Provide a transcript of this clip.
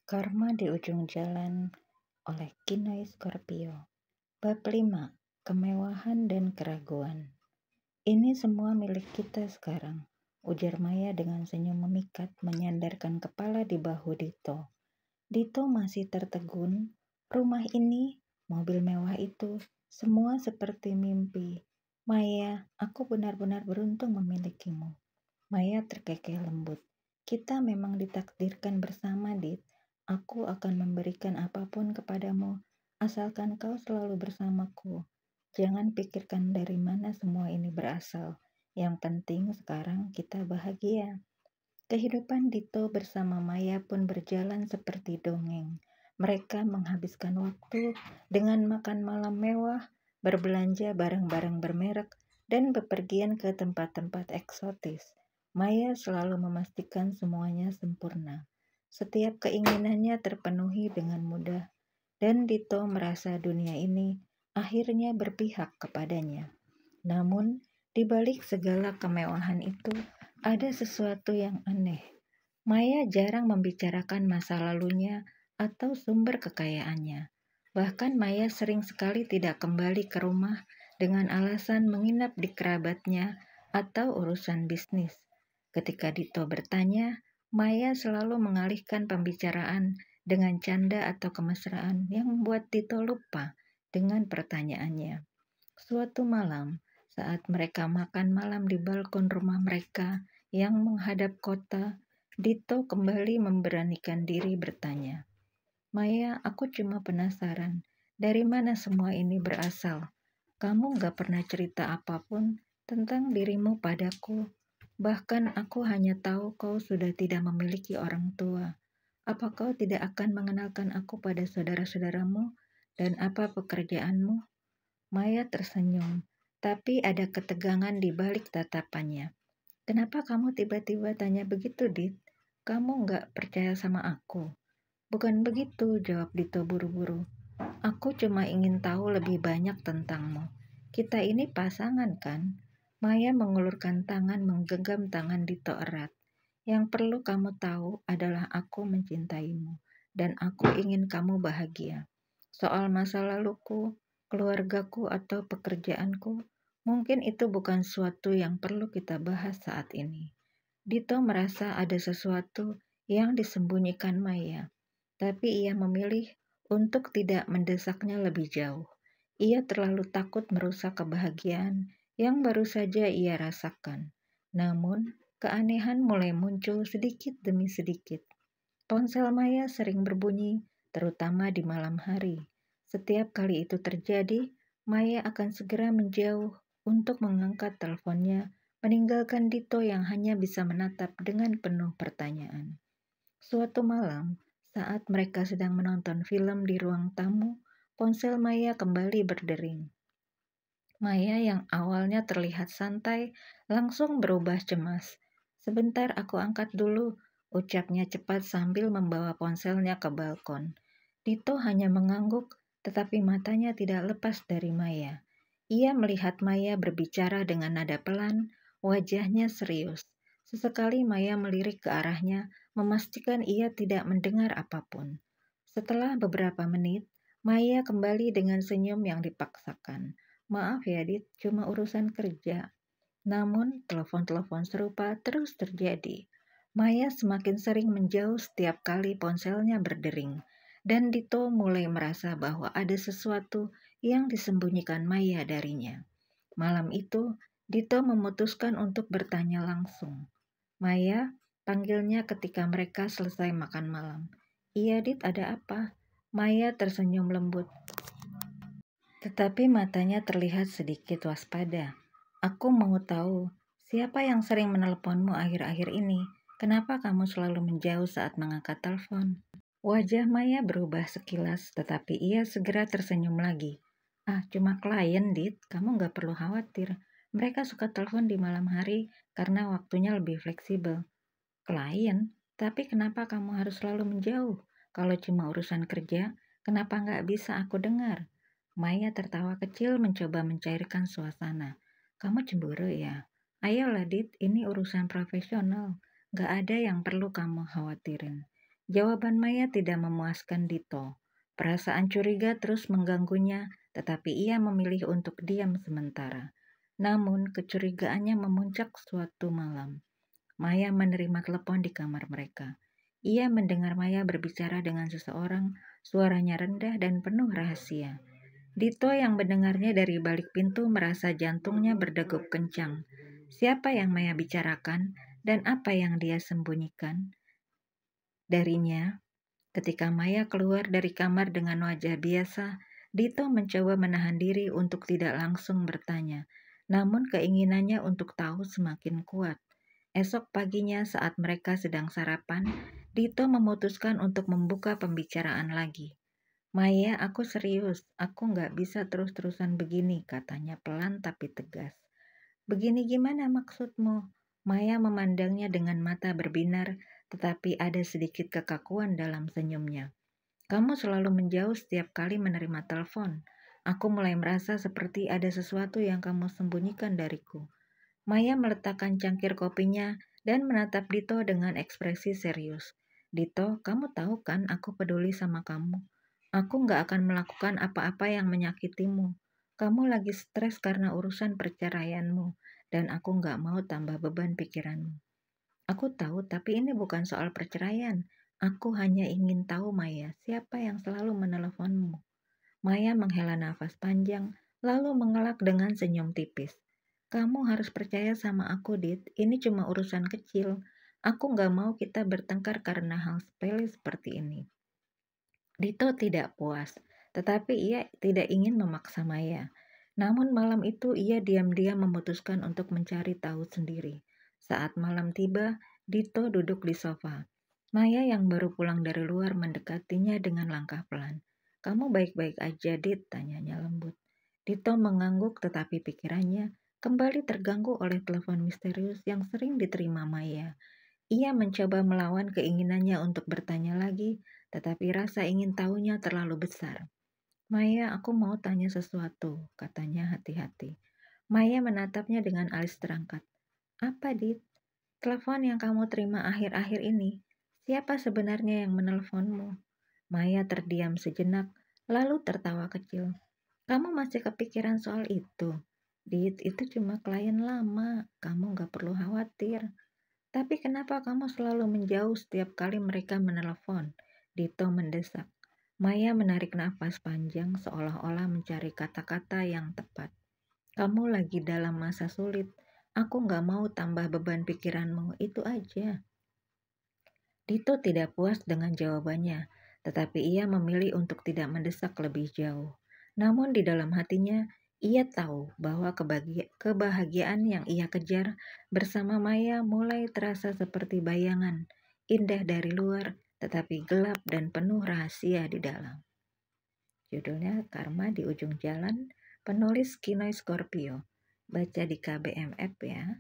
Karma di Ujung Jalan oleh Kinoi Scorpio. Bab 5. Kemewahan dan Keraguan. Ini semua milik kita sekarang, ujar Maya dengan senyum memikat menyandarkan kepala di bahu Dito. Dito masih tertegun. Rumah ini, mobil mewah itu, semua seperti mimpi. Maya, aku benar-benar beruntung memilikimu. Maya terkekeh lembut. Kita memang ditakdirkan bersama, Dit. Aku akan memberikan apapun kepadamu, asalkan kau selalu bersamaku. Jangan pikirkan dari mana semua ini berasal. Yang penting sekarang kita bahagia. Kehidupan Dito bersama Maya pun berjalan seperti dongeng. Mereka menghabiskan waktu dengan makan malam mewah, berbelanja barang-barang bermerek, dan bepergian ke tempat-tempat eksotis. Maya selalu memastikan semuanya sempurna. Setiap keinginannya terpenuhi dengan mudah, dan Dito merasa dunia ini akhirnya berpihak kepadanya. Namun, di balik segala kemewahan itu, ada sesuatu yang aneh. Maya jarang membicarakan masa lalunya atau sumber kekayaannya. Bahkan Maya sering sekali tidak kembali ke rumah dengan alasan menginap di kerabatnya atau urusan bisnis. Ketika Dito bertanya, Maya selalu mengalihkan pembicaraan dengan canda atau kemesraan yang membuat Dito lupa dengan pertanyaannya. Suatu malam, saat mereka makan malam di balkon rumah mereka yang menghadap kota, Dito kembali memberanikan diri bertanya, Maya, aku cuma penasaran, dari mana semua ini berasal? Kamu gak pernah cerita apapun tentang dirimu padaku. Bahkan aku hanya tahu kau sudah tidak memiliki orang tua. Apa kau tidak akan mengenalkan aku pada saudara-saudaramu? Dan apa pekerjaanmu? Maya tersenyum, tapi ada ketegangan di balik tatapannya. Kenapa kamu tiba-tiba tanya begitu, Dit? Kamu nggak percaya sama aku? Bukan begitu, jawab Dito buru-buru. Aku cuma ingin tahu lebih banyak tentangmu. Kita ini pasangan, kan? Maya mengulurkan tangan menggenggam tangan Dito erat. Yang perlu kamu tahu adalah aku mencintaimu, dan aku ingin kamu bahagia. Soal masa laluku, keluargaku, atau pekerjaanku, mungkin itu bukan sesuatu yang perlu kita bahas saat ini. Dito merasa ada sesuatu yang disembunyikan Maya, tapi ia memilih untuk tidak mendesaknya lebih jauh. Ia terlalu takut merusak kebahagiaan yang baru saja ia rasakan. Namun, keanehan mulai muncul sedikit demi sedikit. Ponsel Maya sering berbunyi, terutama di malam hari. Setiap kali itu terjadi, Maya akan segera menjauh untuk mengangkat teleponnya, meninggalkan Dito yang hanya bisa menatap dengan penuh pertanyaan. Suatu malam, saat mereka sedang menonton film di ruang tamu, ponsel Maya kembali berdering. Maya yang awalnya terlihat santai, langsung berubah cemas. Sebentar aku angkat dulu, ucapnya cepat sambil membawa ponselnya ke balkon. Dito hanya mengangguk, tetapi matanya tidak lepas dari Maya. Ia melihat Maya berbicara dengan nada pelan, wajahnya serius. Sesekali Maya melirik ke arahnya, memastikan ia tidak mendengar apapun. Setelah beberapa menit, Maya kembali dengan senyum yang dipaksakan. Maaf ya, Dit, cuma urusan kerja. Namun, telepon-telepon serupa terus terjadi. Maya semakin sering menjauh setiap kali ponselnya berdering, dan Dito mulai merasa bahwa ada sesuatu yang disembunyikan Maya darinya. Malam itu, Dito memutuskan untuk bertanya langsung. Maya, panggilnya ketika mereka selesai makan malam. Iya, Dit, ada apa? Maya tersenyum lembut, tetapi matanya terlihat sedikit waspada. Aku mau tahu, siapa yang sering menelponmu akhir-akhir ini? Kenapa kamu selalu menjauh saat mengangkat telepon? Wajah Maya berubah sekilas, tetapi ia segera tersenyum lagi. Ah, cuma klien, Dit. Kamu gak perlu khawatir. Mereka suka telepon di malam hari karena waktunya lebih fleksibel. Klien? Tapi kenapa kamu harus selalu menjauh? Kalau cuma urusan kerja, kenapa gak bisa aku dengar? Maya tertawa kecil mencoba mencairkan suasana. Kamu cemburu ya? Ayolah Dit, ini urusan profesional. Gak ada yang perlu kamu khawatirin. Jawaban Maya tidak memuaskan Dito. Perasaan curiga terus mengganggunya, tetapi ia memilih untuk diam sementara. Namun, kecurigaannya memuncak suatu malam. Maya menerima telepon di kamar mereka. Ia mendengar Maya berbicara dengan seseorang, suaranya rendah dan penuh rahasia. Dito yang mendengarnya dari balik pintu merasa jantungnya berdegup kencang. Siapa yang Maya bicarakan dan apa yang dia sembunyikan darinya? Ketika Maya keluar dari kamar dengan wajah biasa, Dito mencoba menahan diri untuk tidak langsung bertanya. Namun keinginannya untuk tahu semakin kuat. Esok paginya saat mereka sedang sarapan, Dito memutuskan untuk membuka pembicaraan lagi. Maya, aku serius. Aku nggak bisa terus-terusan begini, katanya pelan tapi tegas. Begini gimana maksudmu? Maya memandangnya dengan mata berbinar, tetapi ada sedikit kekakuan dalam senyumnya. Kamu selalu menjauh setiap kali menerima telepon. Aku mulai merasa seperti ada sesuatu yang kamu sembunyikan dariku. Maya meletakkan cangkir kopinya dan menatap Dito dengan ekspresi serius. Dito, kamu tahu kan aku peduli sama kamu. Aku nggak akan melakukan apa-apa yang menyakitimu. Kamu lagi stres karena urusan perceraianmu, dan aku nggak mau tambah beban pikiranmu. Aku tahu, tapi ini bukan soal perceraian. Aku hanya ingin tahu, Maya, siapa yang selalu meneleponmu. Maya menghela nafas panjang, lalu mengelak dengan senyum tipis. Kamu harus percaya sama aku, Dit. Ini cuma urusan kecil. Aku nggak mau kita bertengkar karena hal sepele seperti ini. Dito tidak puas, tetapi ia tidak ingin memaksa Maya. Namun malam itu ia diam-diam memutuskan untuk mencari tahu sendiri. Saat malam tiba, Dito duduk di sofa. Maya yang baru pulang dari luar mendekatinya dengan langkah pelan. Kamu baik-baik aja, Dit? Tanyanya lembut. Dito mengangguk tetapi pikirannya kembali terganggu oleh telepon misterius yang sering diterima Maya. Ia mencoba melawan keinginannya untuk bertanya lagi, tetapi rasa ingin tahunya terlalu besar. Maya, aku mau tanya sesuatu, katanya hati-hati. Maya menatapnya dengan alis terangkat. Apa, Dit? Telepon yang kamu terima akhir-akhir ini, siapa sebenarnya yang menelponmu? Maya terdiam sejenak, lalu tertawa kecil. Kamu masih kepikiran soal itu? Dit, itu cuma klien lama, kamu gak perlu khawatir. Tapi kenapa kamu selalu menjauh setiap kali mereka menelepon? Dito mendesak. Maya menarik nafas panjang seolah-olah mencari kata-kata yang tepat. Kamu lagi dalam masa sulit. Aku gak mau tambah beban pikiranmu, itu aja. Dito tidak puas dengan jawabannya, tetapi ia memilih untuk tidak mendesak lebih jauh. Namun di dalam hatinya, ia tahu bahwa kebahagiaan yang ia kejar bersama Maya mulai terasa seperti bayangan, indah dari luar, tetapi gelap dan penuh rahasia di dalam. Judulnya Karma di Ujung Jalan, penulis Kinoy Scorpio. Baca di KBM App ya.